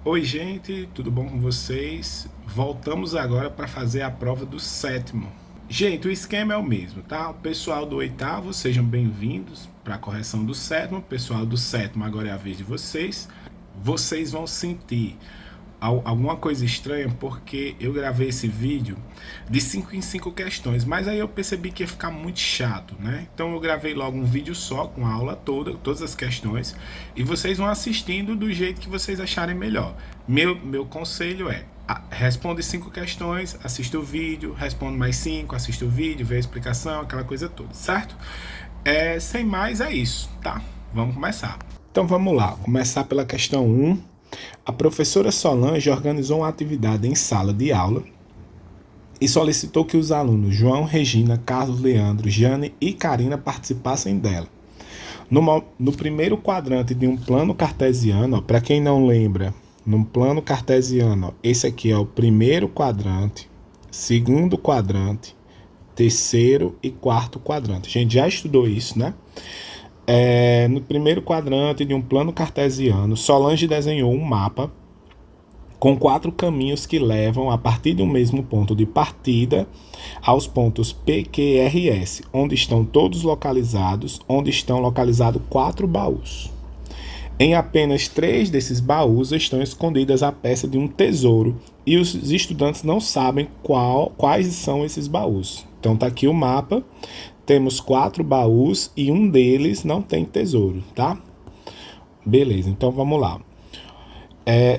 Oi, gente, tudo bom com vocês? Voltamos agora para fazer a prova do sétimo. Gente, o esquema é o mesmo, tá? O pessoal do oitavo, sejam bem-vindos para a correção do sétimo. O pessoal do sétimo, agora é a vez de vocês. Vocês vão sentir alguma coisa estranha porque eu gravei esse vídeo de 5 em 5 questões, mas aí eu percebi que ia ficar muito chato, né? Então eu gravei logo um vídeo só com a aula toda, todas as questões, e vocês vão assistindo do jeito que vocês acharem melhor. Meu conselho é: responde 5 questões, assista o vídeo, responde mais 5, assista o vídeo, vê a explicação, aquela coisa toda, certo? Sem mais, é isso, tá? Vamos começar. Então vamos lá, começar pela questão 1. A professora Solange organizou uma atividade em sala de aula e solicitou que os alunos João, Regina, Carlos, Leandro, Jane e Karina participassem dela. No primeiro quadrante de um plano cartesiano, para quem não lembra, num plano cartesiano, esse aqui é o primeiro quadrante, segundo quadrante, terceiro e quarto quadrante. A gente já estudou isso, né? No primeiro quadrante de um plano cartesiano, Solange desenhou um mapa com 4 caminhos que levam, a partir de um mesmo ponto de partida, aos pontos P, Q, R e S, onde estão 4 baús. Em apenas 3 desses baús estão escondidas a peça de um tesouro e os estudantes não sabem quais são esses baús. Então tá aqui o mapa, temos 4 baús e um deles não tem tesouro, tá? Beleza, então vamos lá.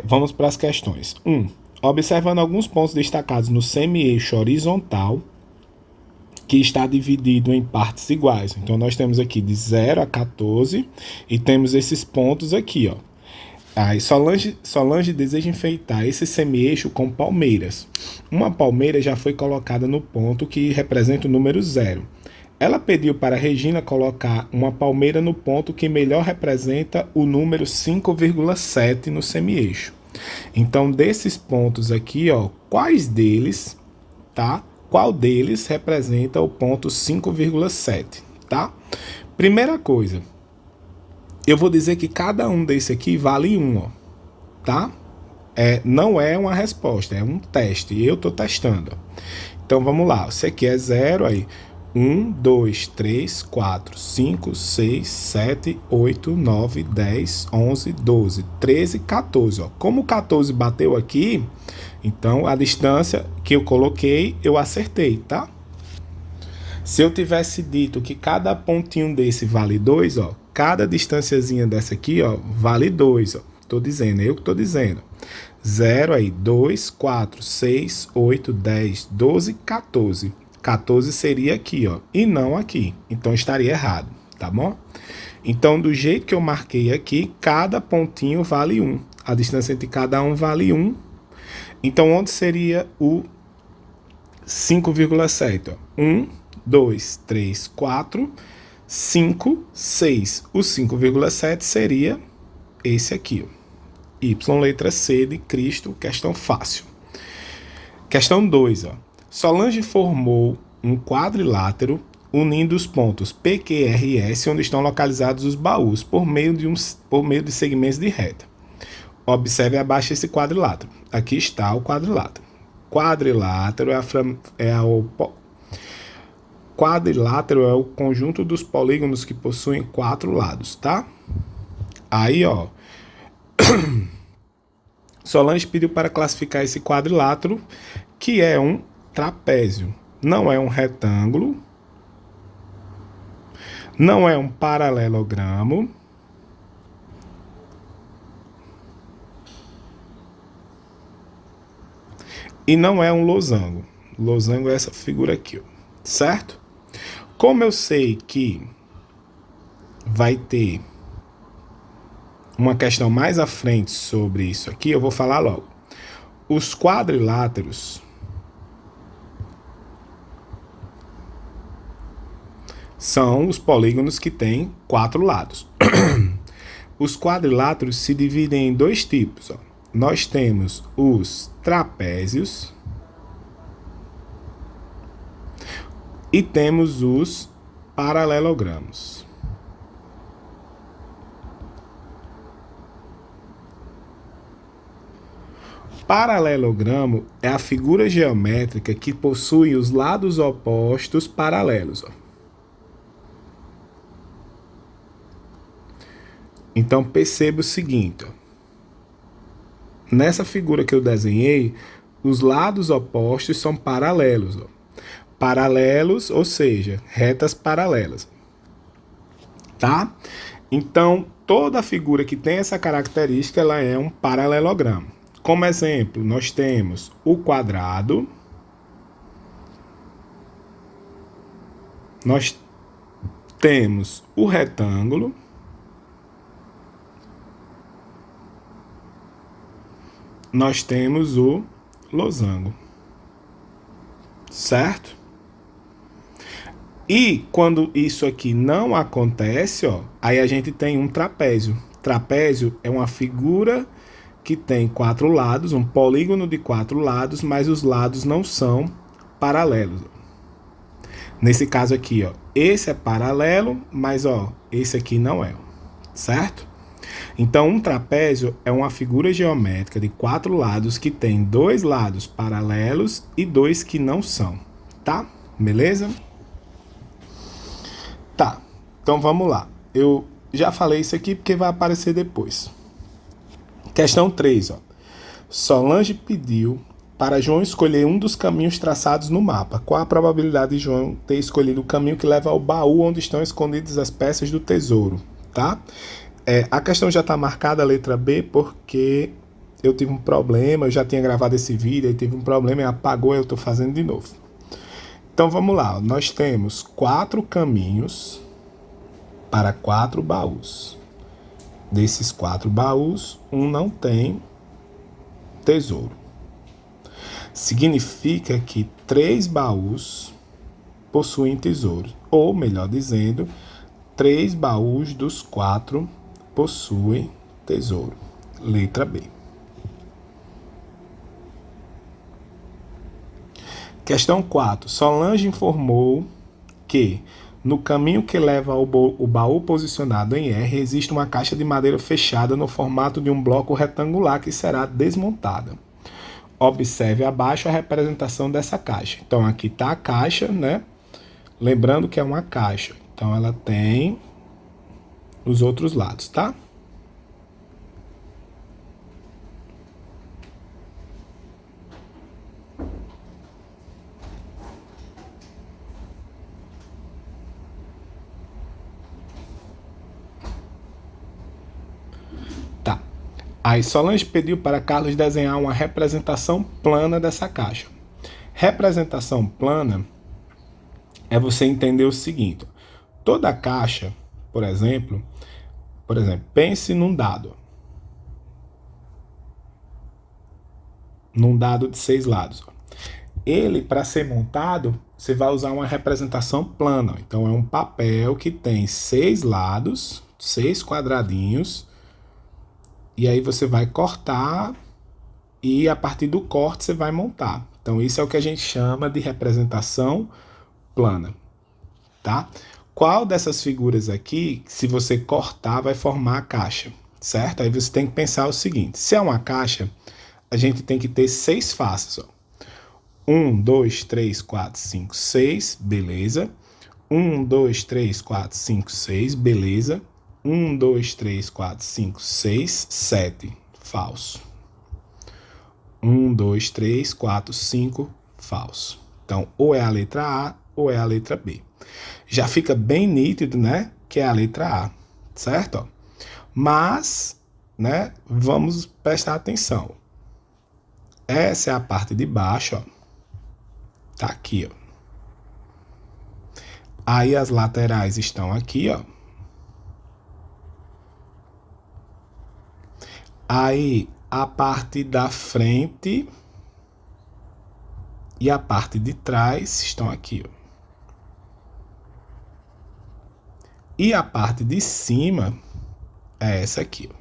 Vamos para as questões. 1. Observando alguns pontos destacados no semi-eixo horizontal, que está dividido em partes iguais. Então, nós temos aqui de 0 a 14 e temos esses pontos aqui, ó. Aí, Solange deseja enfeitar esse semi-eixo com palmeiras. Uma palmeira já foi colocada no ponto que representa o número 0. Ela pediu para Regina colocar uma palmeira no ponto que melhor representa o número 5,7 no semi-eixo. Então, desses pontos aqui, ó, quais deles, tá? Qual deles representa o ponto 5,7, tá? Primeira coisa, eu vou dizer que cada um desse aqui vale 1, ó, tá? Não é uma resposta, é um teste. Eu estou testando. Então vamos lá. Isso aqui é 0 aí. 1, 2, 3, 4, 5, 6, 7, 8, 9, 10, 11, 12, 13, 14. Ó. Como o 14 bateu aqui, então a distância que eu coloquei, eu acertei, tá? Se eu tivesse dito que cada pontinho desse vale 2, ó, cada distanciazinha dessa aqui, ó, vale 2, ó. Tô dizendo, eu que tô dizendo. 0 aí, 2, 4, 6, 8, 10, 12, 14. 14 seria aqui, ó, e não aqui. Então estaria errado, tá bom? Então, do jeito que eu marquei aqui, cada pontinho vale 1. A distância entre cada um vale 1. Então, onde seria o 5,7? 1, 2, 3, 4, 5, 6. O 5,7 seria esse aqui, ó. Y, letra C de Cristo, questão fácil. Questão 2, ó. Solange formou um quadrilátero unindo os pontos P, Q, R e S, onde estão localizados os baús, por meio de segmentos de reta. Observe abaixo esse quadrilátero. Aqui está o quadrilátero. Quadrilátero é o conjunto dos polígonos que possuem 4 lados, tá? Aí, ó, Solange pediu para classificar esse quadrilátero, que é um trapézio. Não é um retângulo, não é um paralelogramo e não é um losango. Losango é essa figura aqui, ó, certo? Como eu sei que vai ter uma questão mais à frente sobre isso aqui, eu vou falar logo. Os quadriláteros são os polígonos que têm 4 lados. Os quadriláteros se dividem em 2 tipos. Ó. Nós temos os trapézios e temos os paralelogramos. Paralelogramo é a figura geométrica que possui os lados opostos paralelos. Ó. Então perceba o seguinte, ó. Nessa figura que eu desenhei, os lados opostos são paralelos. Ó. Paralelos, ou seja, retas paralelas. Tá? Então, toda figura que tem essa característica, ela é um paralelogramo. Como exemplo, nós temos o quadrado, nós temos o retângulo, nós temos o losango, certo? E quando isso aqui não acontece, ó, aí a gente tem um trapézio. Trapézio é uma figura que tem 4 lados, um polígono de 4 lados, mas os lados não são paralelos. Nesse caso aqui, ó, esse é paralelo, mas ó, esse aqui não é, certo? Então, um trapézio é uma figura geométrica de 4 lados que tem 2 lados paralelos e 2 que não são, tá? Beleza? Tá, então vamos lá. Eu já falei isso aqui porque vai aparecer depois. Questão 3, ó. Solange pediu para João escolher um dos caminhos traçados no mapa. Qual a probabilidade de João ter escolhido o caminho que leva ao baú onde estão escondidas as peças do tesouro, tá? A questão já está marcada a letra B porque eu tive um problema, eu já tinha gravado esse vídeo, aí teve um problema e apagou, eu estou fazendo de novo. Então vamos lá, nós temos 4 caminhos para 4 baús. Desses 4 baús, um não tem tesouro. Significa que 3 baús possuem tesouro. Ou, melhor dizendo, 3 baús dos 4 possuem tesouro. Letra B. Questão 4. Solange informou que no caminho que leva ao baú posicionado em R, existe uma caixa de madeira fechada no formato de um bloco retangular que será desmontada. Observe abaixo a representação dessa caixa. Então, aqui está a caixa, né? Lembrando que é uma caixa. Então, ela tem os outros lados, tá? Aí Solange pediu para Carlos desenhar uma representação plana dessa caixa. Representação plana é você entender o seguinte. Toda caixa, por exemplo, pense num dado. Num dado de 6 lados. Ele, para ser montado, você vai usar uma representação plana. Então, é um papel que tem 6 lados, 6 quadradinhos. E aí você vai cortar e a partir do corte você vai montar. Então isso é o que a gente chama de representação plana, tá? Qual dessas figuras aqui, se você cortar, vai formar a caixa, certo? Aí você tem que pensar o seguinte, se é uma caixa, a gente tem que ter 6 faces, ó. 1, 2, 3, 4, 5, 6, beleza. 1, 2, 3, 4, 5, 6, beleza. 1, 2, 3, 4, 5, 6, 7. Falso. 1, 2, 3, 4, 5. Falso. Então, ou é a letra A ou é a letra B. Já fica bem nítido, né? Que é a letra A. Certo? Mas, né? Vamos prestar atenção. Essa é a parte de baixo, ó. Tá aqui, ó. Aí as laterais estão aqui, ó. Aí, a parte da frente e a parte de trás estão aqui, ó. E a parte de cima é essa aqui, ó.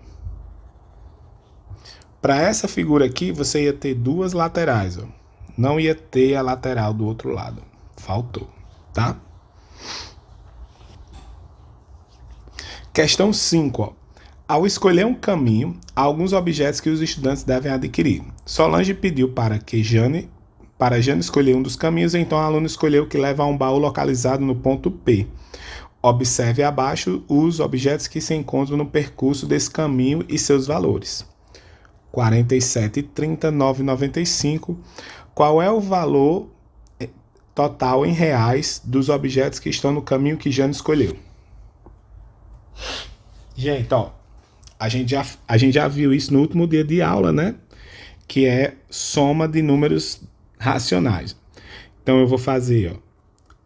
Para essa figura aqui, você ia ter 2 laterais, ó. Não ia ter a lateral do outro lado. Faltou, tá? Questão 5, ó. Ao escolher um caminho, há alguns objetos que os estudantes devem adquirir. Solange pediu para Jane escolher um dos caminhos, então a aluna escolheu que leva a um baú localizado no ponto P. Observe abaixo os objetos que se encontram no percurso desse caminho e seus valores. 47,30, 9,95. Qual é o valor total em reais dos objetos que estão no caminho que Jane escolheu? Gente, ó, a gente já viu isso no último dia de aula, né? Que é soma de números racionais. Então eu vou fazer, ó,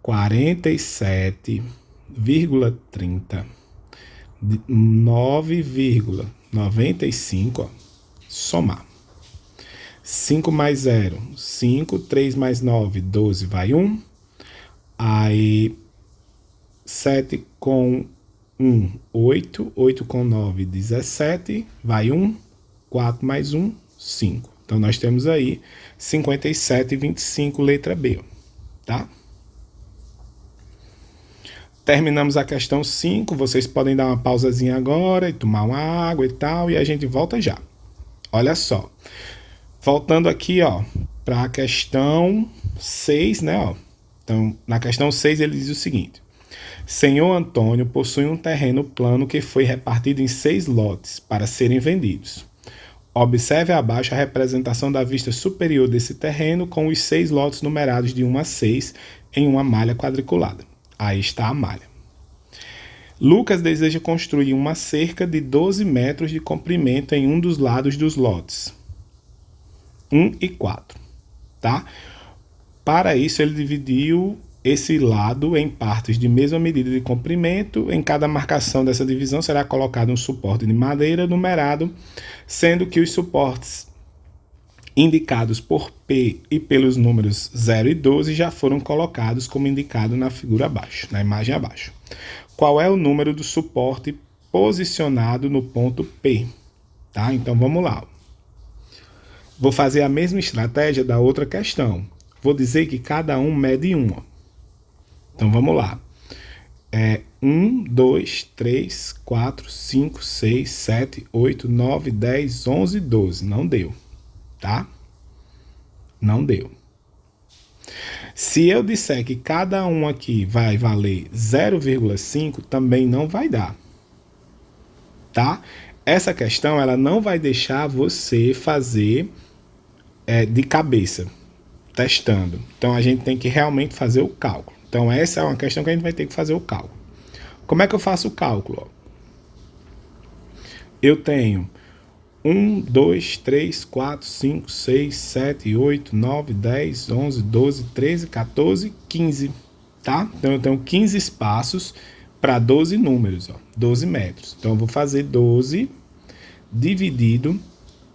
47,30, 9,95, ó, somar. 5 mais 0, 5, 3 mais 9, 12, vai 1. Aí 7 com 1, 8, 8 com 9, 17, vai 1, 4 mais 1, 5. Então, nós temos aí 57,25, letra B, tá? Terminamos a questão 5, vocês podem dar uma pausazinha agora e tomar uma água e tal, e a gente volta já. Olha só, voltando aqui, ó, para a questão 6, né, ó. Então, na questão 6 ele diz o seguinte: Senhor Antônio possui um terreno plano que foi repartido em 6 lotes para serem vendidos. Observe abaixo a representação da vista superior desse terreno com os 6 lotes numerados de 1 a 6 em uma malha quadriculada. Aí está a malha. Lucas deseja construir uma cerca de 12 metros de comprimento em um dos lados dos lotes 1 e 4. Tá? Para isso, ele dividiu esse lado em partes de mesma medida de comprimento. Em cada marcação dessa divisão será colocado um suporte de madeira numerado, sendo que os suportes indicados por P e pelos números 0 e 12 já foram colocados como indicado na figura abaixo, na imagem abaixo. Qual é o número do suporte posicionado no ponto P? Tá? Então vamos lá. Vou fazer a mesma estratégia da outra questão. Vou dizer que cada um mede 1. Então vamos lá. 1, 2, 3, 4, 5, 6, 7, 8, 9, 10, 11, 12. Não deu. Tá? Não deu. Se eu disser que cada um aqui vai valer 0,5, também não vai dar. Tá? Essa questão ela não vai deixar você fazer de cabeça, testando. Então a gente tem que realmente fazer o cálculo. Então essa é uma questão que a gente vai ter que fazer o cálculo. Como é que eu faço o cálculo? Eu tenho 1, 2, 3, 4, 5, 6, 7, 8, 9, 10, 11, 12, 13, 14, 15. Tá? Então eu tenho 15 espaços para 12 números, 12 metros. Então eu vou fazer 12 dividido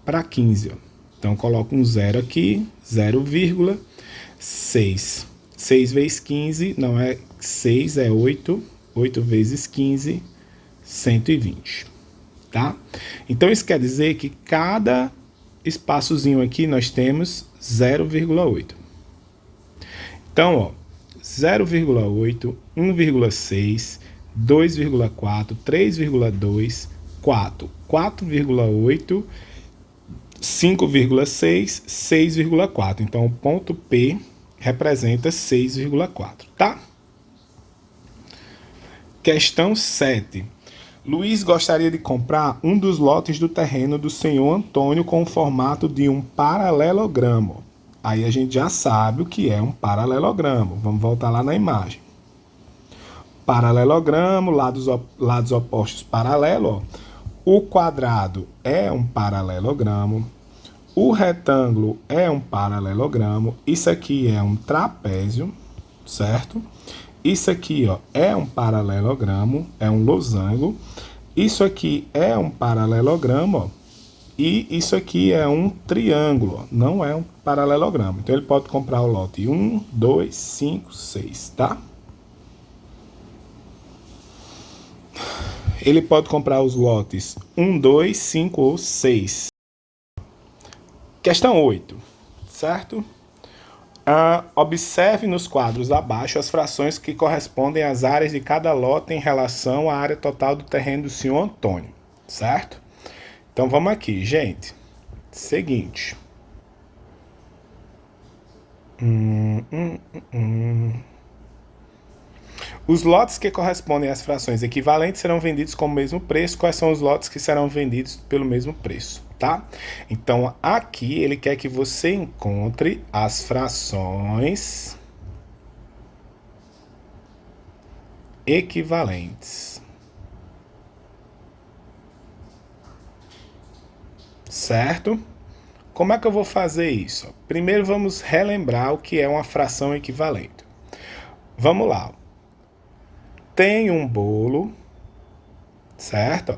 para 15. Então eu coloco um 0 aqui, 0,6. 6 vezes 15 não é 6, é 8. 8 vezes 15, 120. Tá? Então isso quer dizer que cada espaçozinho aqui nós temos 0,8. Então, ó, 0,8, 1,6, 2,4, 3,2, 4, 4,8, 5,6, 6,4. Então o ponto P representa 6,4, tá? Questão 7. Luiz gostaria de comprar um dos lotes do terreno do senhor Antônio com o formato de um paralelogramo. Aí a gente já sabe o que é um paralelogramo. Vamos voltar lá na imagem. Paralelogramo, lados opostos paralelo. O quadrado é um paralelogramo. O retângulo é um paralelogramo. Isso aqui é um trapézio, certo? Isso aqui, ó, é um paralelogramo, é um losango. Isso aqui é um paralelogramo, ó, e isso aqui é um triângulo, ó, não é um paralelogramo. Então ele pode comprar o lote 1, 2, 5, 6, tá? Ele pode comprar os lotes 1, 2, 5 ou 6. Questão 8, certo? Observe nos quadros abaixo as frações que correspondem às áreas de cada lote em relação à área total do terreno do senhor Antônio, certo? Então vamos aqui, gente. Seguinte. Os lotes que correspondem às frações equivalentes serão vendidos com o mesmo preço. Quais são os lotes que serão vendidos pelo mesmo preço, tá? Então, aqui ele quer que você encontre as frações equivalentes. Certo? Como é que eu vou fazer isso? Primeiro vamos relembrar o que é uma fração equivalente. Vamos lá. Tem um bolo, certo?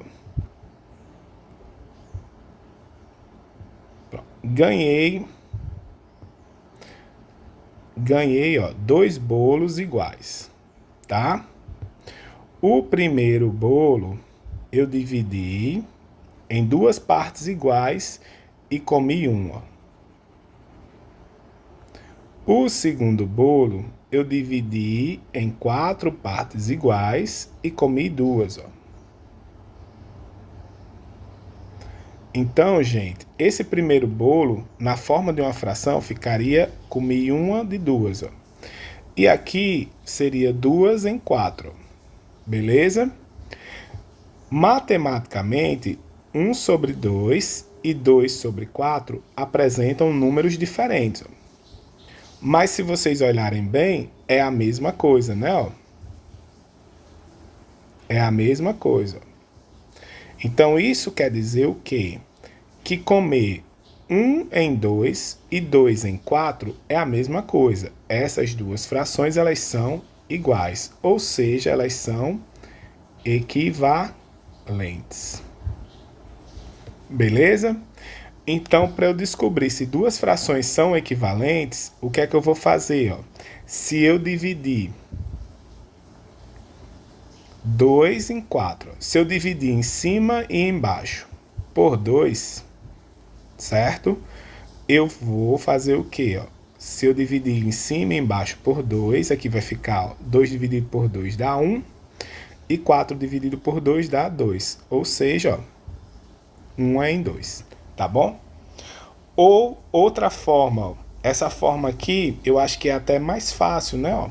Ganhei, ó, 2 bolos iguais, tá? O primeiro bolo eu dividi em 2 partes iguais e comi uma. O segundo bolo eu dividi em 4 partes iguais e comi 2, ó. Então, gente, esse primeiro bolo, na forma de uma fração, ficaria comi uma de 2, ó. E aqui seria 2 em 4, beleza? Matematicamente, 1 sobre 2 e 2 sobre 4 apresentam números diferentes, ó. Mas se vocês olharem bem, é a mesma coisa, né? Ó? É a mesma coisa. Então, isso quer dizer o quê? Que comer 1 em 2 e 2 em 4 é a mesma coisa. Essas duas frações, elas são iguais, ou seja, elas são equivalentes. Beleza? Então, para eu descobrir se duas frações são equivalentes, o que é que eu vou fazer? Ó? Se eu dividir 2 em 4, se eu dividir em cima e embaixo por 2, certo? Eu vou fazer o quê? Ó? Se eu dividir em cima e embaixo por 2, aqui vai ficar, ó, 2 dividido por 2 dá 1, e 4 dividido por 2 dá 2. Ou seja, ó, 1 é em 2, tá bom? Ou outra forma, ó, essa forma aqui eu acho que é até mais fácil, né? Ó?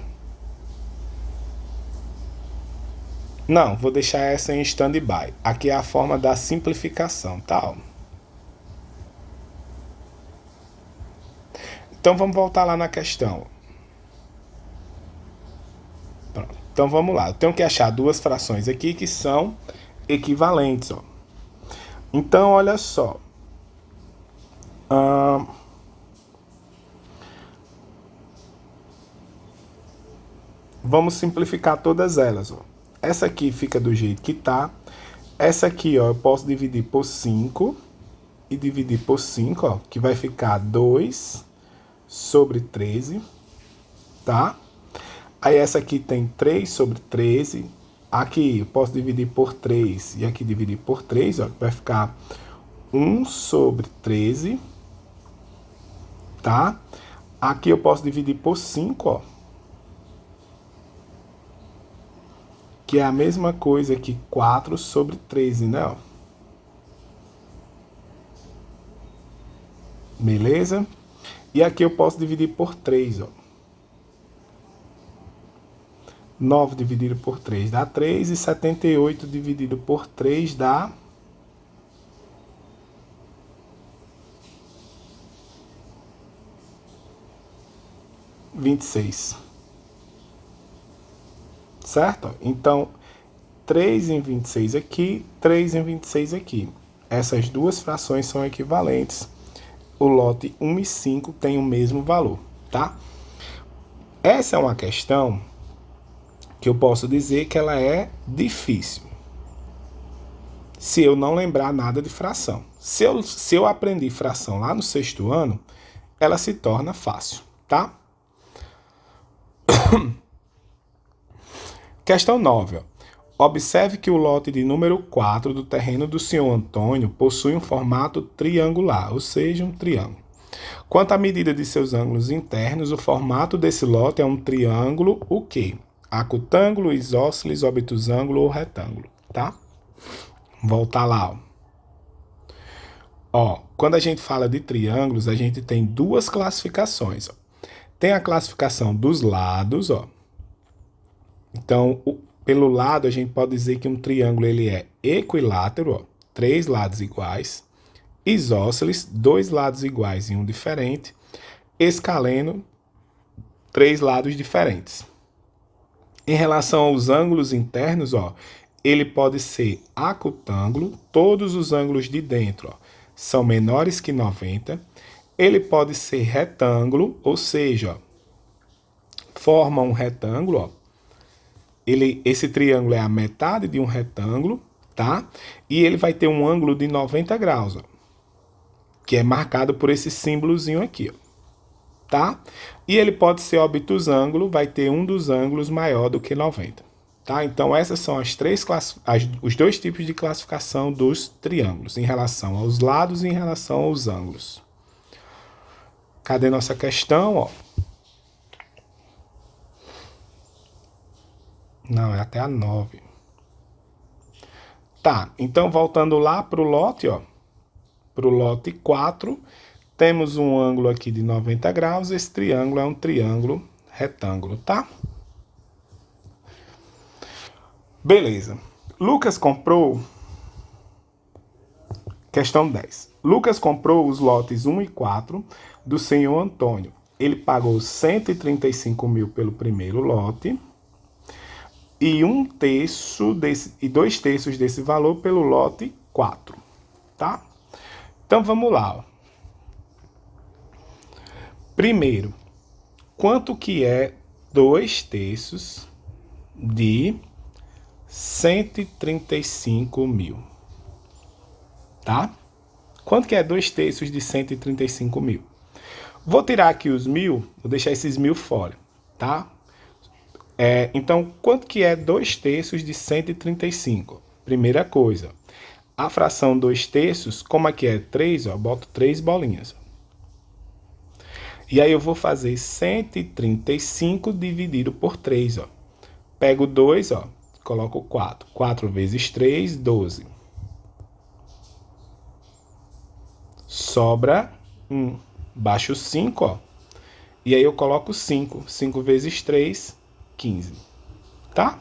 Não, vou deixar essa em stand-by. Aqui é a forma da simplificação, tá? Ó. Então vamos voltar lá na questão. Pronto. Então vamos lá. Eu tenho que achar duas frações aqui que são equivalentes, ó. Então olha só. Vamos simplificar todas elas, ó. Essa aqui fica do jeito que tá. Essa aqui, ó, eu posso dividir por 5 e dividir por 5, ó, que vai ficar 2 sobre 13, tá? Aí essa aqui tem 3 sobre 13. Aqui eu posso dividir por 3 e aqui dividir por 3, ó, que vai ficar 1 sobre 13, tá? Aqui eu posso dividir por 5, ó, que é a mesma coisa que 4 sobre 13, né? Ó. Beleza? E aqui eu posso dividir por 3, ó. 9 dividido por 3 dá 3 e 78 dividido por 3 dá 26. Certo? Então, 3 em 26 aqui, 3 em 26 aqui. Essas duas frações são equivalentes. O lote 1 e 5 têm o mesmo valor, tá? Essa é uma questão que eu posso dizer que ela é difícil. Se eu não lembrar nada de fração. Se eu aprendi fração lá no 6º ano, ela se torna fácil, tá? Questão 9. Observe que o lote de número 4 do terreno do senhor Antônio possui um formato triangular, ou seja, um triângulo. Quanto à medida de seus ângulos internos, o formato desse lote é um triângulo, o quê? Acutângulo, isósceles, obtusângulo ou retângulo, tá? Voltar lá, ó. Quando a gente fala de triângulos, a gente tem duas classificações, ó. Tem a classificação dos lados, ó. Então, pelo lado, a gente pode dizer que um triângulo ele é equilátero, ó, 3 lados iguais. Isósceles, 2 lados iguais e um diferente. Escaleno, 3 lados diferentes. Em relação aos ângulos internos, ó, ele pode ser acutângulo, todos os ângulos de dentro, ó, são menores que 90. Ele pode ser retângulo, ou seja, ó, forma um retângulo, ó. Esse triângulo é a metade de um retângulo, tá? E ele vai ter um ângulo de 90 graus, ó, que é marcado por esse símbolozinho aqui, ó, tá? E ele pode ser obtusângulo, vai ter um dos ângulos maior do que 90, tá? Então essas são os dois tipos de classificação dos triângulos, em relação aos lados e em relação aos ângulos. Cadê nossa questão, ó? Não, é até a 9. Tá, então voltando lá para o lote, ó. Para o lote 4, temos um ângulo aqui de 90 graus. Esse triângulo é um triângulo retângulo, tá? Beleza. Lucas comprou... Questão 10. Lucas comprou os lotes 1 e 4 do senhor Antônio. Ele pagou 135 mil pelo primeiro lote e 2 terços desse valor pelo lote 4, tá? Então vamos lá, ó. Primeiro, quanto que é 2 terços de 135 mil? Tá? Quanto que é 2 terços de 135 mil? Vou tirar aqui os 1.000, vou deixar esses 1.000 fora, tá? Então, quanto que é 2 terços de 135? Primeira coisa, a fração 2 terços, como aqui é 3, ó, boto 3 bolinhas. E aí eu vou fazer 135 dividido por 3, ó. Pego 2, ó, coloco 4. 4 vezes 3, 12. Sobra 1. Baixo 5, ó. E aí eu coloco 5. 5 vezes 3, 15. Tá?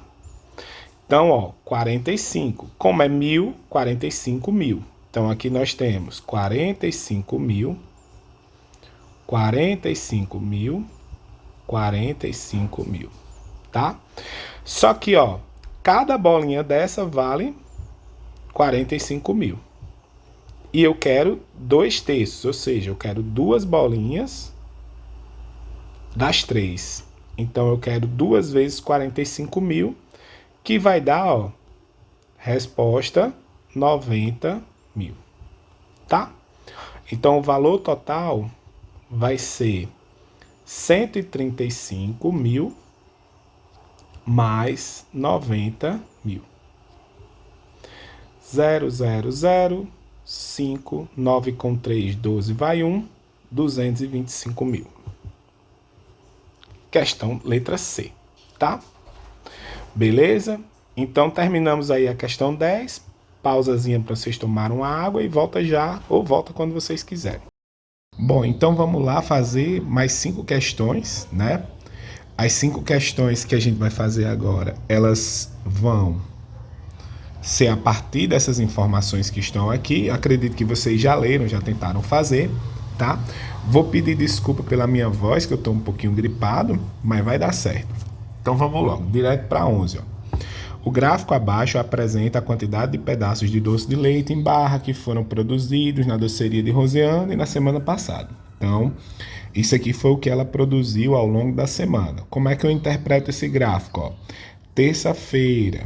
Então, ó, 45. Como é 1.000, 45 mil. Então, aqui nós temos 45 mil, 45 mil, 45 mil. Tá? Só que, ó, cada bolinha dessa vale 45 mil. E eu quero 2 terços, ou seja, eu quero 2 bolinhas das 3. Então, eu quero 2 vezes 45 mil, que vai dar, ó, resposta 90 mil, tá? Então, o valor total vai ser 135 mil mais 90 mil. 0, 5, 9 com 3, 12 vai 1, 225 mil. Questão letra C, tá? Beleza? Então terminamos aí a questão 10. Pausazinha para vocês tomarem uma água e volta já, ou volta quando vocês quiserem. Bom, então vamos lá fazer mais 5 questões, né? As 5 questões que a gente vai fazer agora, elas vão ser a partir dessas informações que estão aqui. Acredito que vocês já leram, já tentaram fazer, tá? Vou pedir desculpa pela minha voz, que eu estou um pouquinho gripado, mas vai dar certo. Então vamos logo, direto para 11, ó. O gráfico abaixo apresenta a quantidade de pedaços de doce de leite em barra que foram produzidos na doceria de Rosiane na semana passada. Então, isso aqui foi o que ela produziu ao longo da semana. Como é que eu interpreto esse gráfico? Ó? Terça-feira,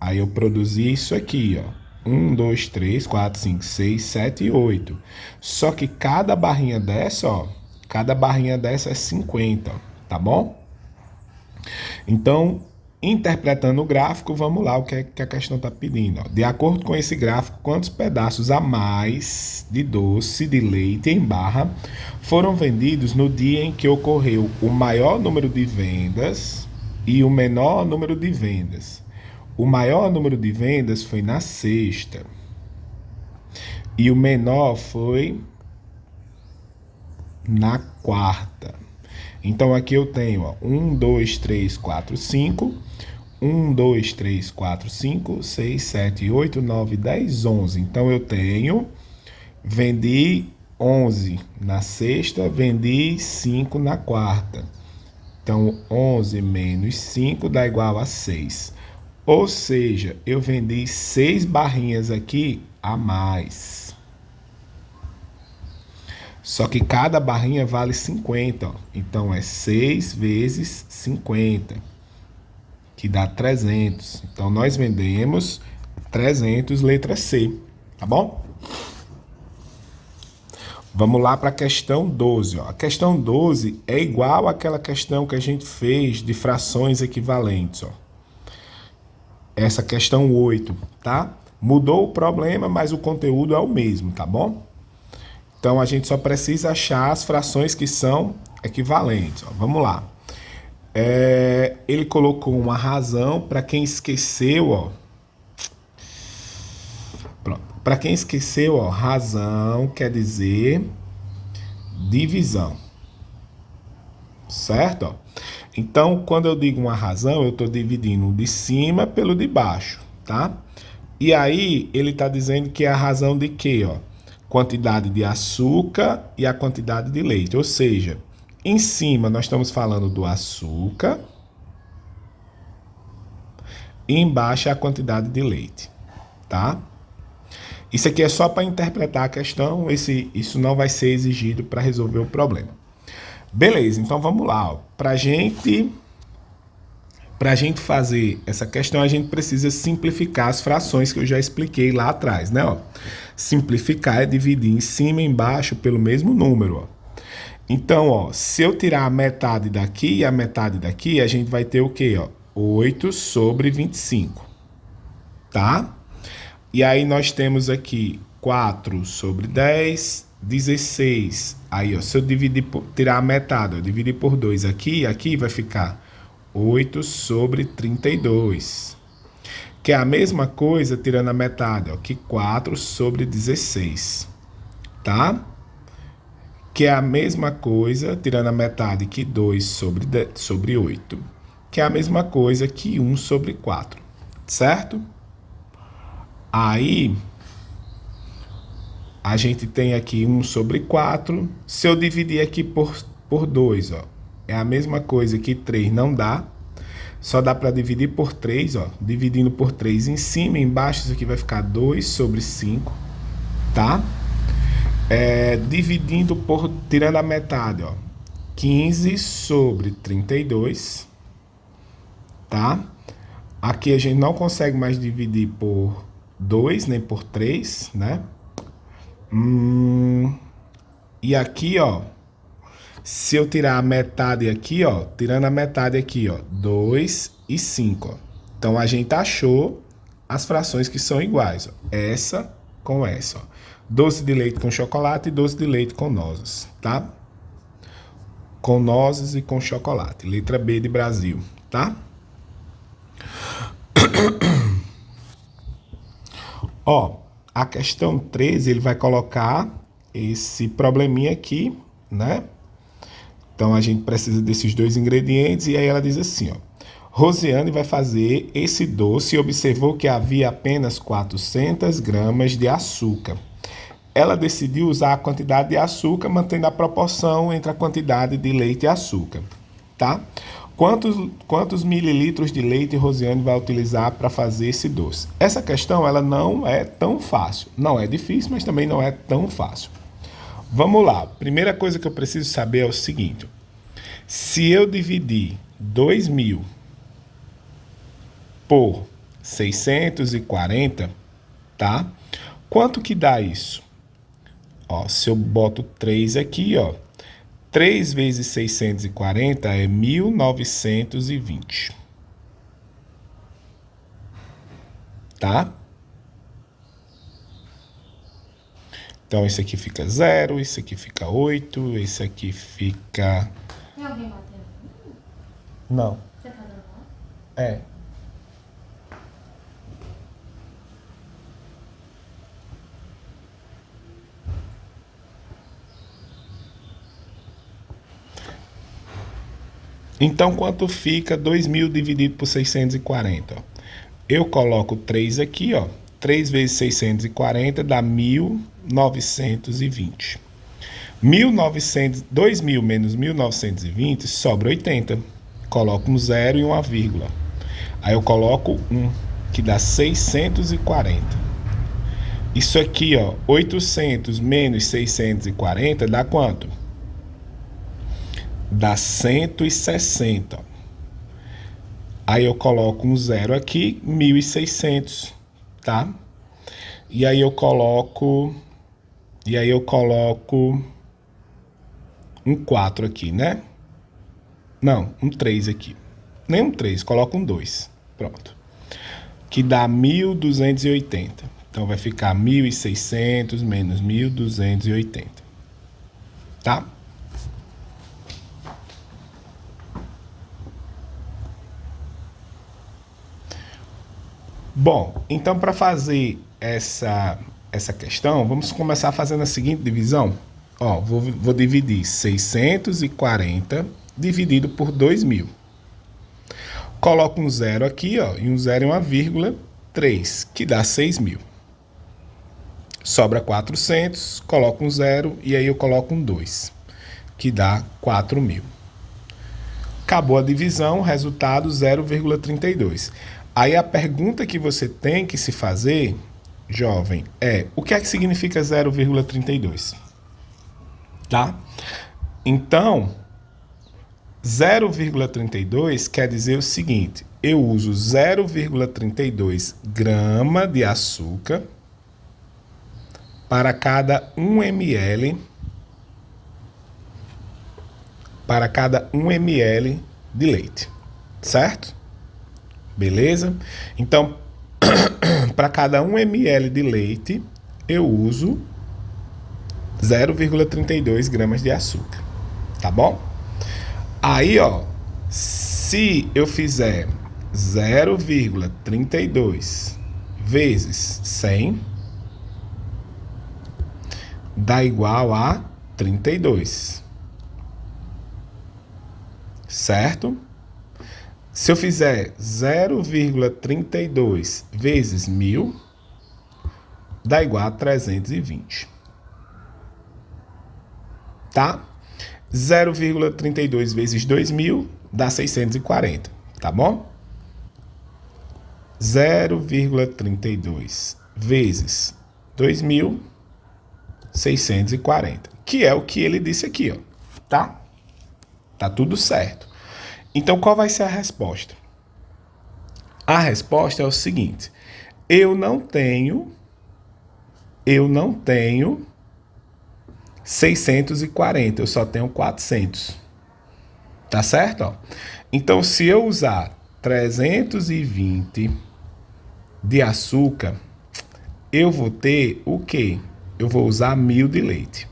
aí eu produzi isso aqui, ó. 1, 2, 3, 4, 5, 6, 7 e 8. Só que cada barrinha dessa, ó, cada barrinha dessa é 50, ó, tá bom? Então, interpretando o gráfico, vamos lá, o que a questão está pedindo. Ó. De acordo com esse gráfico, quantos pedaços a mais de doce de leite em barra foram vendidos no dia em que ocorreu o maior número de vendas e o menor número de vendas? O maior número de vendas foi na sexta. E o menor foi na quarta. Então aqui eu tenho, ó, 1, 2, 3, 4, 5. 1, 2, 3, 4, 5, 6, 7, 8, 9, 10, 11. Então eu tenho, vendi 11 na sexta, vendi 5 na quarta. Então 11 menos 5 dá igual a 6. Ou seja, eu vendi 6 barrinhas aqui a mais. Só que cada barrinha vale 50. Ó. Então é 6 vezes 50, que dá 300. Então nós vendemos 300, letra C. Tá bom? Vamos lá para a questão 12. Ó. A questão 12 é igual àquela questão que a gente fez de frações equivalentes. Ó. Essa questão 8, tá? Mudou o problema, mas o conteúdo é o mesmo, tá bom? Então a gente só precisa achar as frações que são equivalentes. Ó. Vamos lá. Ele colocou uma razão para quem esqueceu, ó. Para quem esqueceu, ó, razão quer dizer divisão. Certo? Ó. Então, quando eu digo uma razão, eu estou dividindo o de cima pelo de baixo, tá? E aí, ele está dizendo que é a razão de quê, ó? Quantidade de açúcar e a quantidade de leite. Ou seja, em cima nós estamos falando do açúcar e embaixo é a quantidade de leite, tá? Isso aqui é só para interpretar a questão, isso não vai ser exigido para resolver o problema. Beleza, então vamos lá. Para gente fazer essa questão, a gente precisa simplificar as frações que eu já expliquei lá atrás, né? Ó. Simplificar é dividir em cima e embaixo pelo mesmo número. Ó. Então, ó, se eu tirar a metade daqui e a metade daqui, a gente vai ter o quê? Ó? 8 sobre 25. Tá? E aí nós temos aqui 4 sobre 10, 16. Aí, ó, se eu tirar a metade, ó, dividir por 2 aqui, aqui vai ficar 8 sobre 32. Que é a mesma coisa tirando a metade, ó, que 4 sobre 16. Tá? Que é a mesma coisa tirando a metade que 2 sobre 8. Que é a mesma coisa que 1 sobre 4. Certo? Aí, a gente tem aqui 1 sobre 4. Se eu dividir aqui por 2, ó, é a mesma coisa que 3 não dá. Só dá para dividir por 3, ó. Dividindo por 3 em cima e embaixo, isso aqui vai ficar 2 sobre 5, tá? Dividindo tirando a metade, ó. 15 sobre 32, tá? Aqui a gente não consegue mais dividir por 2, nem por 3, né? E aqui, ó, se eu tirar a metade aqui, ó, tirando a metade aqui, ó, 2 e 5, ó. Então a gente achou as frações que são iguais, ó. Essa com essa, ó. Doce de leite com chocolate e doce de leite com nozes, tá? Com nozes e com chocolate. Letra B de Brasil, tá? Ó, a questão 13, ele vai colocar esse probleminha aqui, né? Então a gente precisa desses dois ingredientes e aí ela diz assim, ó. Rosiane vai fazer esse doce e observou que havia apenas 400 gramas de açúcar. Ela decidiu usar a quantidade de açúcar, mantendo a proporção entre a quantidade de leite e açúcar, tá? Quantos mililitros de leite Rosiane vai utilizar para fazer esse doce? Essa questão ela não é tão fácil. Não é difícil, mas também não é tão fácil. Vamos lá. Primeira coisa que eu preciso saber é o seguinte. Se eu dividir 2.000 por 640, tá? Quanto que dá isso? Ó, se eu boto 3 aqui, ó. 3 vezes 640 é 1920. Tá? Então, esse aqui fica 0, esse aqui fica 8, esse aqui fica... Tem alguém batendo? Não. Você tá normal? É. Então, quanto fica 2.000 dividido por 640? Ó? Eu coloco 3 aqui, ó. 3 vezes 640 dá 1.920. 2.000 menos 1.920 sobra 80. Coloco um zero e uma vírgula. Aí eu coloco 1, que dá 640. Isso aqui, ó, 800 menos 640 dá quanto? Dá 160. Aí eu coloco um zero aqui, 1.600, tá? E aí eu coloco um 4 aqui, né? Não, um 3 aqui. Nem um 3, coloco um 2. Pronto. Que dá 1.280. Então vai ficar 1.600 menos 1.280. Tá? Bom, então para fazer essa questão, vamos começar fazendo a seguinte divisão. Ó, vou dividir 640 dividido por 2.000. Coloco um zero aqui, ó, e um zero e uma vírgula, 3, que dá 6.000. Sobra 400, coloco um zero e aí eu coloco um 2, que dá 4.000. Acabou a divisão, resultado 0,32. Aí a pergunta que você tem que se fazer, jovem, é: o que é que significa 0,32? Tá? Então, 0,32 quer dizer o seguinte: eu uso 0,32 grama de açúcar para cada 1 ml de leite, certo? Beleza? Então, para cada 1 ml de leite, eu uso 0,32 gramas de açúcar, tá bom? Aí, ó, se eu fizer 0,32 vezes 100, dá igual a 32, certo? Se eu fizer 0,32 vezes 1.000, dá igual a 320. Tá? 0,32 vezes 2.000 dá 640, tá bom? 0,32 vezes 2.000, 640, que é o que ele disse aqui, ó, tá? Tá tudo certo. Então, qual vai ser a resposta? A resposta é o seguinte: eu não tenho 640, eu só tenho 400. Tá certo? Ó? Então, se eu usar 320 de açúcar, eu vou ter o quê? Eu vou usar 1.000 de leite.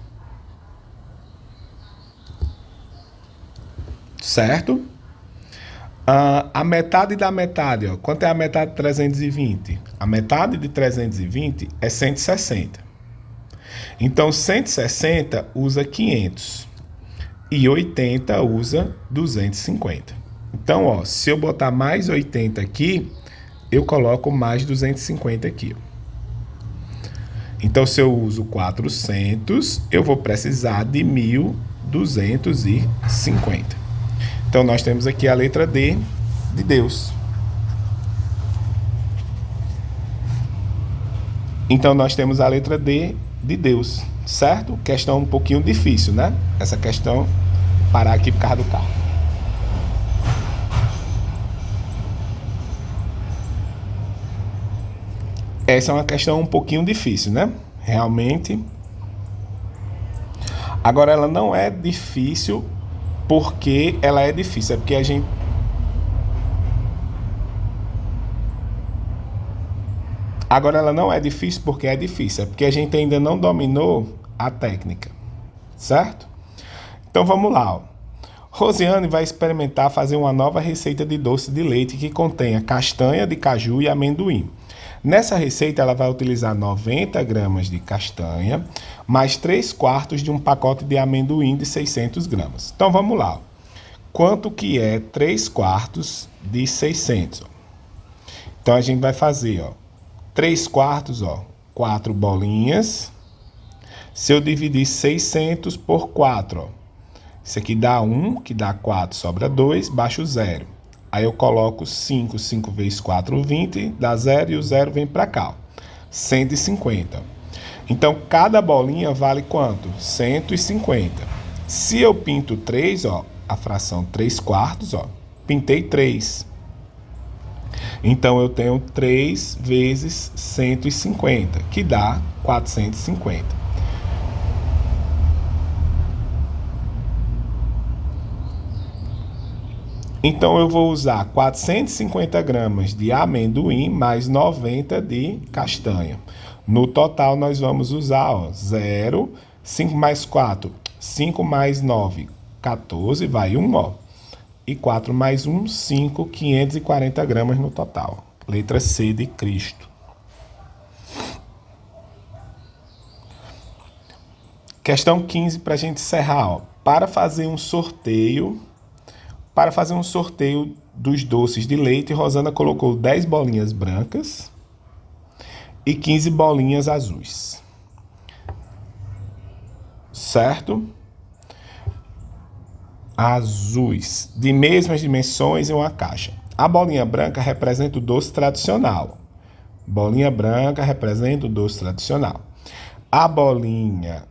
Certo? A metade da metade, ó. Quanto é a metade de 320? A metade de 320 é 160. Então, 160 usa 500 e 80 usa 250. Então, ó, se eu botar mais 80 aqui, eu coloco mais 250 aqui. Então, se eu uso 400, eu vou precisar de 1.250. Então, nós temos aqui a letra D de Deus. Então, nós temos a letra D de Deus, certo? Questão um pouquinho difícil, né? Essa questão, parar aqui por causa do carro. Essa é uma questão um pouquinho difícil, né? Realmente. Agora, ela não é difícil porque ela é difícil, é porque a gente... Agora, ela não é difícil porque é difícil, é porque a gente ainda não dominou a técnica, certo? Então, vamos lá, ó. Rosiane vai experimentar fazer uma nova receita de doce de leite que contenha castanha de caju e amendoim. Nessa receita, ela vai utilizar 90 gramas de castanha, mais 3/4 de um pacote de amendoim de 600 gramas. Então, vamos lá. quanto que é 3 quartos de 600? Então, a gente vai fazer, 3 quartos, 4 bolinhas. Se eu dividir 600 por 4, isso aqui dá 1, que dá 4, sobra 2, baixo 0. Aí eu coloco 5, 5 vezes 4, 20, dá 0 e o 0 vem para cá, 150. Então, cada bolinha vale quanto? 150. Se eu pinto 3, a fração 3 quartos, pintei 3. Então, eu tenho 3 vezes 150, que dá 450. Então, eu vou usar 450 gramas de amendoim mais 90 de castanha. No total, nós vamos usar 0, 5 mais 4, 5 mais 9, 14, vai 1, e 4 mais 1, 5, 540 gramas no total. Letra C de Cristo. Questão 15 para a gente encerrar. Para fazer um sorteio dos doces de leite, Rosana colocou 10 bolinhas brancas e 15 bolinhas azuis. Certo? Azuis, de mesmas dimensões em uma caixa. A bolinha branca representa o doce tradicional. Bolinha branca representa o doce tradicional. A bolinha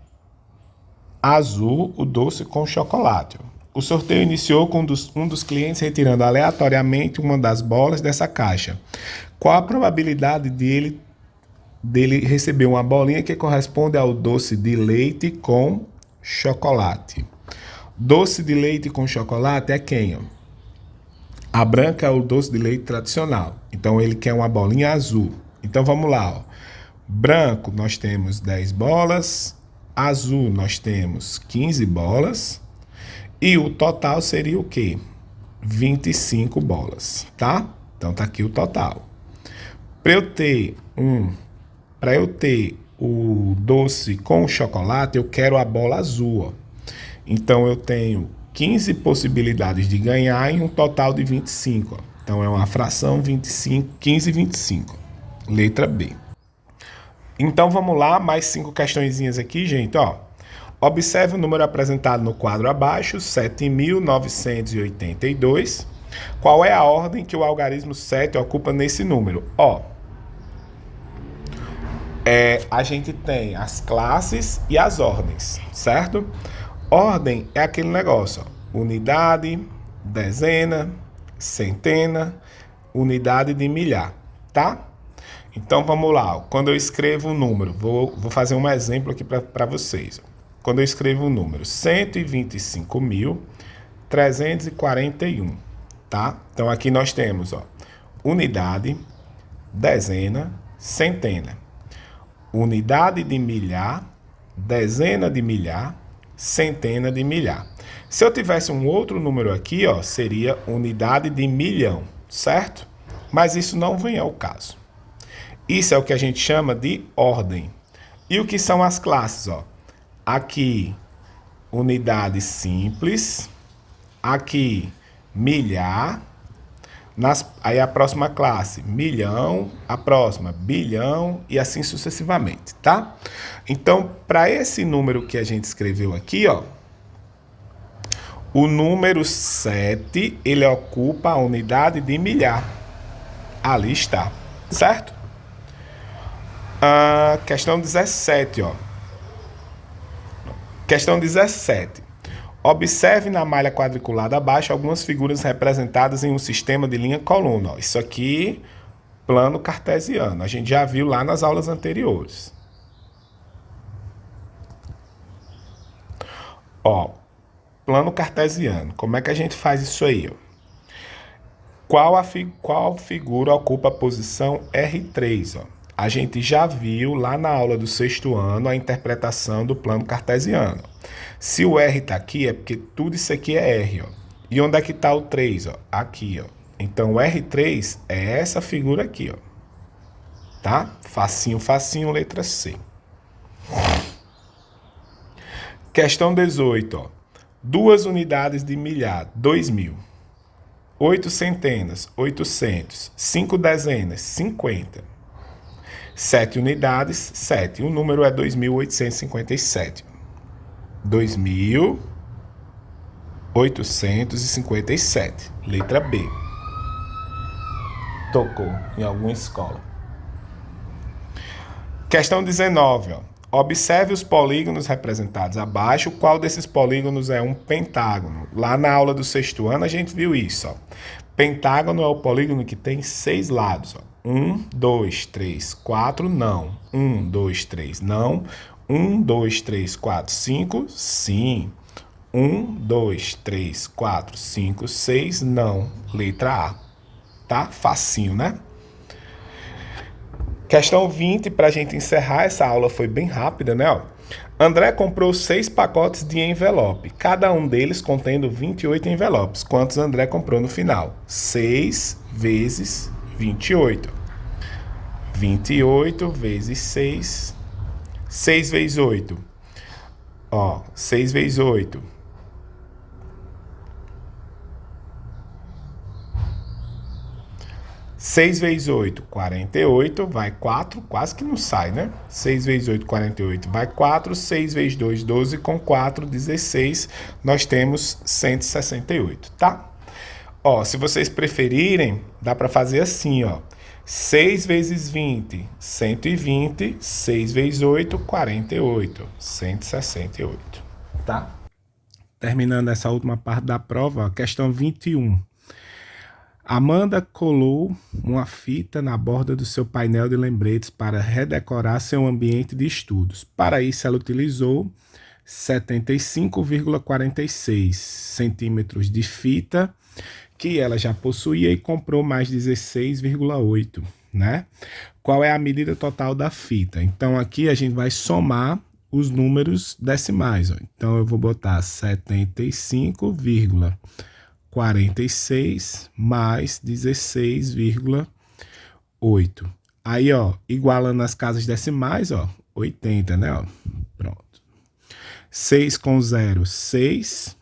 azul, o doce com chocolate. O sorteio iniciou com um dos clientes retirando aleatoriamente uma das bolas dessa caixa. Qual a probabilidade dele receber uma bolinha que corresponde ao doce de leite com chocolate? Doce de leite com chocolate é quem? A branca é o doce de leite tradicional. Então, ele quer uma bolinha azul. Então, vamos lá. Branco, nós temos 10 bolas. Azul, nós temos 15 bolas. E o total seria o quê? 25 bolas, tá? Então, tá aqui o total. Para eu ter o doce com chocolate, eu quero a bola azul, Então, eu tenho 15 possibilidades de ganhar em um total de 25. Então, é uma fração 25, 15 e 25. Letra B. Então, vamos lá, mais 5 questõezinhas aqui, gente, Observe o número apresentado no quadro abaixo, 7.982. Qual é a ordem que o algarismo 7 ocupa nesse número? A gente tem as classes e as ordens, certo? Ordem é aquele negócio, unidade, dezena, centena, unidade de milhar, tá? Então, vamos lá. Quando eu escrevo um número, vou fazer um exemplo aqui para vocês. Quando eu escrevo o número 125.341, tá? Então, aqui nós temos, unidade, dezena, centena. Unidade de milhar, dezena de milhar, centena de milhar. Se eu tivesse um outro número aqui, seria unidade de milhão, certo? Mas isso não vem ao caso. Isso é o que a gente chama de ordem. E o que são as classes, Aqui, unidade simples. Aqui, milhar. Aí a próxima classe, milhão. A próxima, bilhão. E assim sucessivamente, tá? Então, para esse número que a gente escreveu aqui, o número 7, ele ocupa a unidade de milhar. Ali está, certo? Questão 17, Questão 17. Observe na malha quadriculada abaixo algumas figuras representadas em um sistema de linha-coluna. Isso aqui, plano cartesiano. A gente já viu lá nas aulas anteriores. Plano cartesiano. Como é que a gente faz isso aí? Qual figura ocupa a posição R3? A gente já viu lá na aula do 6º ano a interpretação do plano cartesiano. Se o R está aqui, é porque tudo isso aqui é R. E onde é que está o 3? Aqui. Então, o R3 é essa figura aqui. Tá? Facinho, facinho, letra C. Questão 18. 2 unidades de milhar, 2.000. 8 centenas, 800. 5 dezenas, 50. 7 unidades, 7. O número é 2.857. 2.857. Letra B. Tocou em alguma escola. Questão 19. Observe os polígonos representados abaixo. Qual desses polígonos é um pentágono? Lá na aula do sexto ano a gente viu isso. Pentágono é o polígono que tem 6 lados. 1, 2, 3, 4, não. 1, 2, 3, não. 1, 2, 3, 4, 5, sim. 1, 2, 3, 4, 5, 6, não. Letra A. Tá? Facinho, né? Questão 20, para a gente encerrar, essa aula foi bem rápida, né? André comprou 6 pacotes de envelope, cada um deles contendo 28 envelopes. Quantos André comprou no final? 6 vezes 28. 28 vezes 6. 6 vezes 8. 6 vezes 8. 6 vezes 8, 48, vai 4, quase que não sai, né? 6 vezes 8, 48, vai 4, 6 vezes 2, 12, com 4, 16, nós temos 168, tá? Se vocês preferirem, dá para fazer assim, 6 vezes 20, 120, 6 vezes 8, 48, 168, tá? Terminando essa última parte da prova, questão 21. Amanda colou uma fita na borda do seu painel de lembretes para redecorar seu ambiente de estudos. Para isso, ela utilizou 75,46 centímetros de fita, que ela já possuía, e comprou mais 16,8, né? Qual é a medida total da fita? Então, aqui a gente vai somar os números decimais. Então, eu vou botar 75,46 mais 16,8. Aí, igualando as casas decimais, 80, né? Pronto. 6 com 0, 6.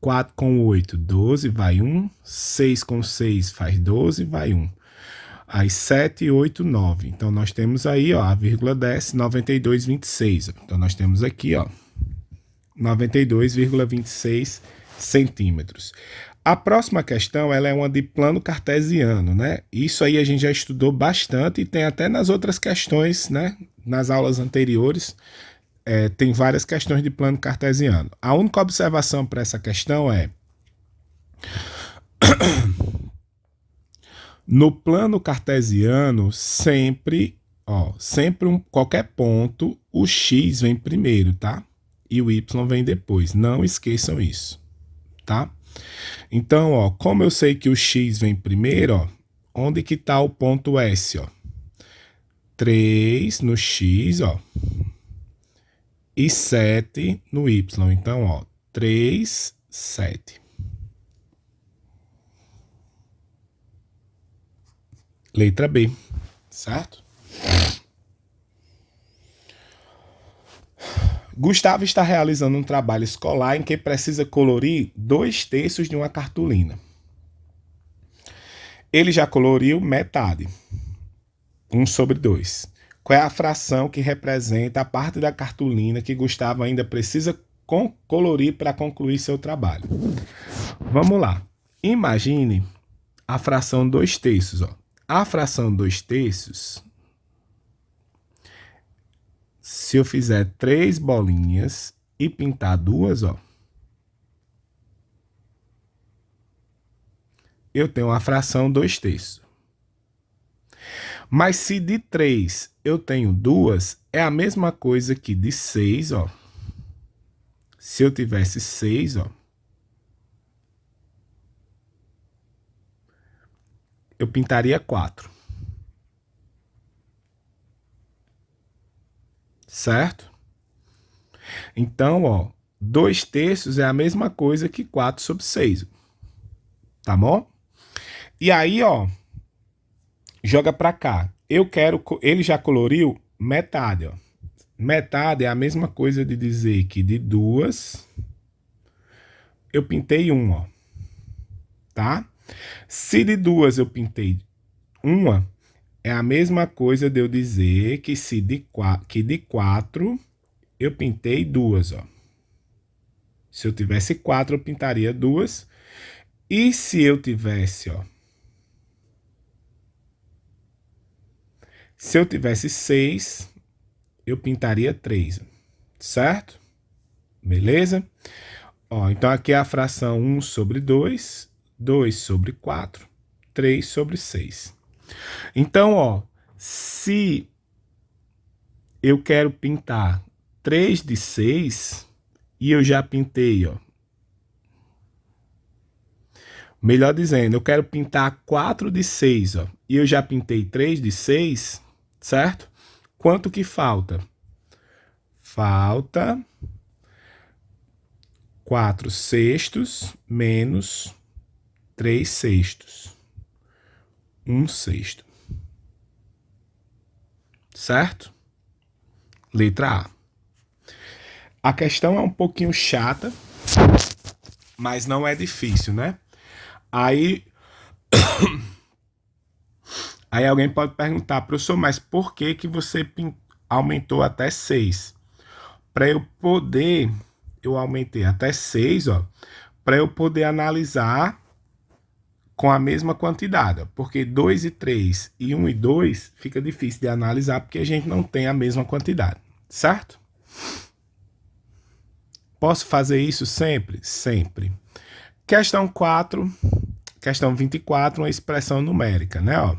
4 com 8, 12, vai 1. 6 com 6 faz 12, vai 1. Aí 7, 8, 9. Então, nós temos aí, a vírgula desce, 92,26. Então, nós temos aqui, 92,26 centímetros. A próxima questão, ela é uma de plano cartesiano, né? Isso aí a gente já estudou bastante e tem até nas outras questões, né? Nas aulas anteriores, tem várias questões de plano cartesiano. A única observação para essa questão é: no plano cartesiano, sempre qualquer ponto, o x vem primeiro, tá? E o y vem depois. Não esqueçam isso, tá? Então, como eu sei que o x vem primeiro, onde que tá o ponto S, 3 no x, e 7 no y. Então, 3, 7. Letra B, certo? Gustavo está realizando um trabalho escolar em que precisa colorir 2/3 de uma cartolina. Ele já coloriu metade, 1/2. Qual é a fração que representa a parte da cartolina que Gustavo ainda precisa colorir para concluir seu trabalho? Vamos lá. Imagine a fração 2/3. A fração 2/3, se eu fizer 3 bolinhas e pintar 2, eu tenho a fração 2/3. Mas se de 3 eu tenho 2, é a mesma coisa que de 6, Se eu tivesse 6, eu pintaria 4. Certo? Então, 2/3 é a mesma coisa que 4/6. Tá bom? E aí, joga pra cá. Ele já coloriu metade, Metade é a mesma coisa de dizer que de 2 eu pintei uma, ó, tá? Se de duas eu pintei uma, é a mesma coisa de eu dizer que de quatro eu pintei duas, ó. Se eu tivesse quatro, eu pintaria duas. E se eu tivesse, ó, se eu tivesse seis, eu pintaria três, certo? Beleza? Ó, então aqui é a fração 1 sobre 2, 2 sobre 4, 3 sobre 6. Então, ó, se eu quero pintar 3 de 6 e eu já pintei, ó. Melhor dizendo, eu quero pintar 4 de 6, ó, e eu já pintei 3 de 6, certo? Quanto que falta? Falta 4 sextos menos 3 sextos. 1 sexto. Certo? Letra A. A questão é um pouquinho chata, mas não é difícil, né? Aí alguém pode perguntar, professor, mas por que que você aumentou até 6? Para eu aumentei até 6, ó, para eu poder analisar com a mesma quantidade, ó, porque 2 e 3 e 1 e 2 fica difícil de analisar porque a gente não tem a mesma quantidade, certo? Posso fazer isso sempre? Sempre. Questão 4, questão 24, uma expressão numérica, né? Ó.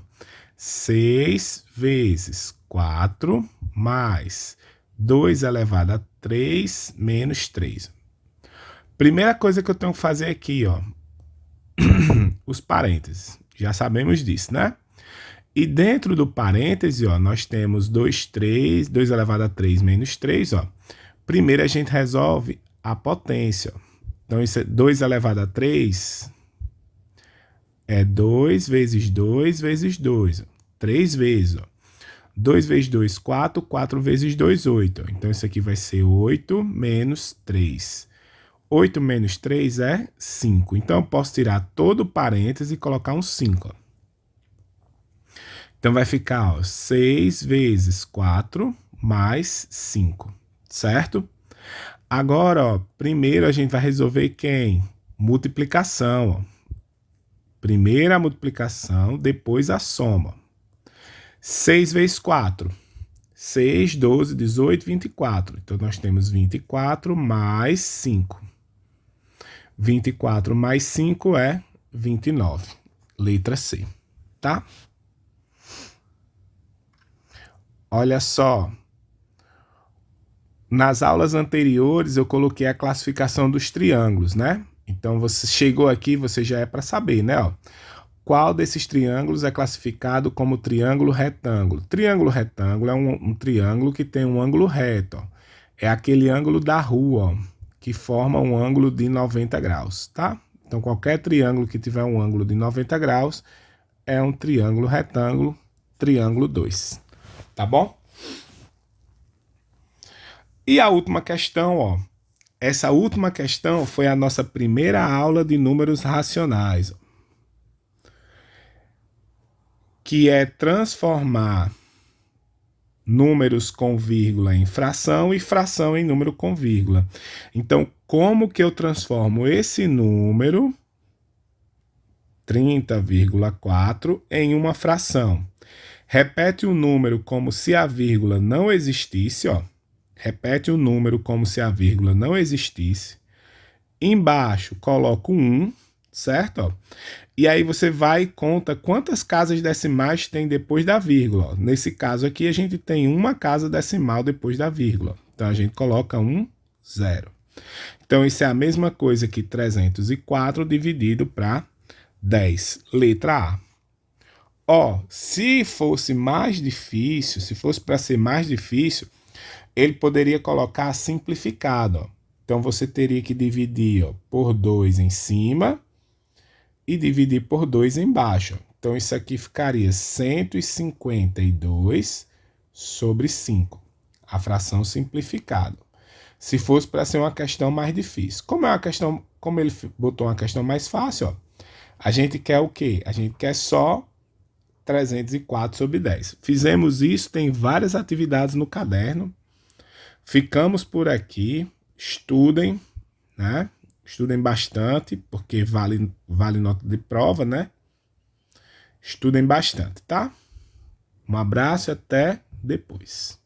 6 vezes 4 mais 2 elevado a 3 menos 3. Primeira coisa que eu tenho que fazer aqui, ó, os parênteses. Já sabemos disso, né? E dentro do parêntese, ó, nós temos 2 elevado a 3 menos 3, ó. Primeiro a gente resolve a potência. Então, isso é 2 elevado a 3 é 2 vezes 2 vezes 2. 3 vezes, ó. 2 vezes 2, 4. 4 vezes 2, 8. Então, isso aqui vai ser 8 menos 3. 8 menos 3 é 5. Então, eu posso tirar todo o parêntese e colocar um 5. Ó. Então, vai ficar, ó, 6 vezes 4 mais 5. Certo? Agora, ó, primeiro a gente vai resolver quem? Multiplicação. Ó. Primeiro a multiplicação, depois a soma. 6 vezes 4. 6, 12, 18, 24. Então, nós temos 24 mais 5. 24 mais 5 é 29. Letra C. Tá? Olha só. Nas aulas anteriores, eu coloquei a classificação dos triângulos, né? Então, você chegou aqui, você já é para saber, né? Ó, qual desses triângulos é classificado como triângulo retângulo? Triângulo retângulo é um triângulo que tem um ângulo reto. Ó. É aquele ângulo da rua, ó, que forma um ângulo de 90 graus, tá? Então, qualquer triângulo que tiver um ângulo de 90 graus é um triângulo retângulo, triângulo 2. Tá bom? E a última questão, ó. Essa última questão foi a nossa primeira aula de números racionais, ó, que é transformar números com vírgula em fração e fração em número com vírgula. Então, como que eu transformo esse número 30,4 em uma fração? Repete o número como se a vírgula não existisse, ó. Repete o número como se a vírgula não existisse. Embaixo, coloco 1, certo? Ó. E aí você vai e conta quantas casas decimais tem depois da vírgula. Ó. Nesse caso aqui, a gente tem uma casa decimal depois da vírgula. Então, a gente coloca 0. Então, isso é a mesma coisa que 304 dividido para 10. Letra A. Ó, se fosse mais difícil, se fosse para ser mais difícil, ele poderia colocar simplificado. Ó. Então, você teria que dividir, ó, por 2 em cima e dividir por 2 embaixo. Então, isso aqui ficaria 152 sobre 5. A fração simplificada. Se fosse para ser uma questão mais difícil. Como é uma questão como ele botou uma questão mais fácil, ó, a gente quer o quê? A gente quer só 304 sobre 10. Fizemos isso, tem várias atividades no caderno. Ficamos por aqui. Estudem, né? Estudem bastante, porque vale nota de prova, né? Estudem bastante, tá? Um abraço e até depois.